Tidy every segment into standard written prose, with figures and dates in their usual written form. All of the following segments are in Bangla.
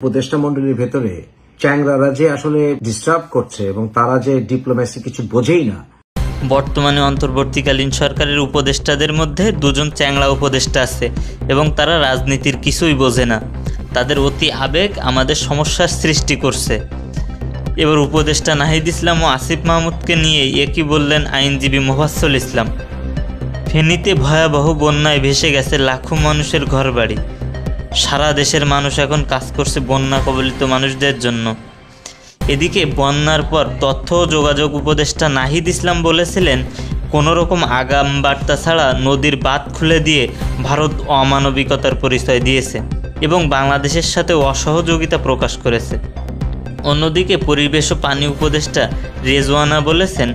উপদেষ্টা মন্ডলীর ভেতরে চ্যাংরারা যে আসলে ডিস্টার্ব করছে এবং তারা যে ডিপ্লোম্যাসি কিছু বোঝেই না। বর্তমানে অন্তর্বর্তীকালীন সরকারের উপদেষ্টাদের মধ্যে দুজন চ্যাংড়া উপদেষ্টা আছে এবং তারা রাজনীতির কিছুই বোঝে না। তাদের অতি আবেগ আমাদের সমস্যার সৃষ্টি করছে। এবার উপদেষ্টা নাহিদ ইসলাম ও আসিফ মাহমুদকে নিয়ে একই বললেন আইনজীবী মোফাজ্জল ইসলাম। ফেনীতে ভয়াবহ বন্যায় ভেসে গেছে লাখো মানুষের ঘরবাড়ি। সারা দেশের মানুষ এখন কাজ করছে বন্যা কবলিত মানুষদের জন্য। এদিকে বন্যার পর তথ্য ও যোগাযোগ উপদেষ্টা নাহিদ ইসলাম বলেছিলেন, কোনো রকম আগাম বার্তা ছাড়া নদীর বাঁধ খুলে দিয়ে ভারত অমানবিকতার পরিচয় দিয়েছে এবং বাংলাদেশের সাথে অসহযোগিতা প্রকাশ করেছে। অন্যদিকে পরিবেশ ও পানি উপদেষ্টা রেজওয়ানা বলেছেন,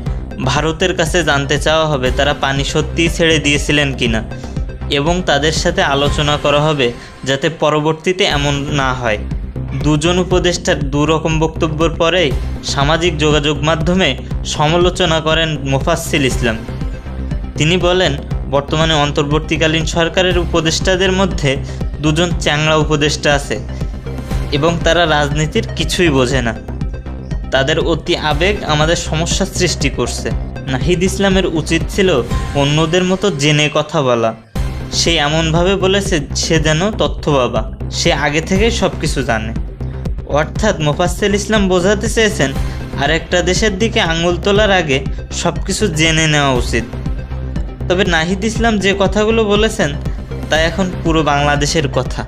ভারতের কাছে জানতে চাওয়া হবে তারা পানি সত্যিই ছেড়ে দিয়েছিলেন কিনা এবং তাদের সাথে আলোচনা করা হবে যাতে পরবর্তীতে এমন না হয়। দুজন উপদেষ্টার দুরকম বক্তব্যের পরেই সামাজিক যোগাযোগ মাধ্যমে সমালোচনা করেন মোফাজ্জল ইসলাম। তিনি বলেন, বর্তমানে অন্তর্বর্তীকালীন সরকারের উপদেষ্টাদের মধ্যে দুজন চ্যাংড়া উপদেষ্টা আছে এবং তারা রাজনীতির কিছুই বোঝে না। তাদের অতি আবেগ আমাদের সমস্যার সৃষ্টি করছে। নাহিদ ইসলামের উচিত ছিল অন্যদের মতো জেনে কথা বলা। সে এমনভাবে বলেছে সে যেন তথ্য বাবা, সে আগে থেকেই সব কিছু জানে। অর্থাৎ মোফাজ্জল ইসলাম বোঝাতে চেয়েছেন আরেকটা দেশের দিকে আঙুল তোলার আগে সব কিছু জেনে নেওয়া উচিত। তবে নাহিদ ইসলাম যে কথাগুলো বলেছেন তা এখন পুরো বাংলাদেশের কথা।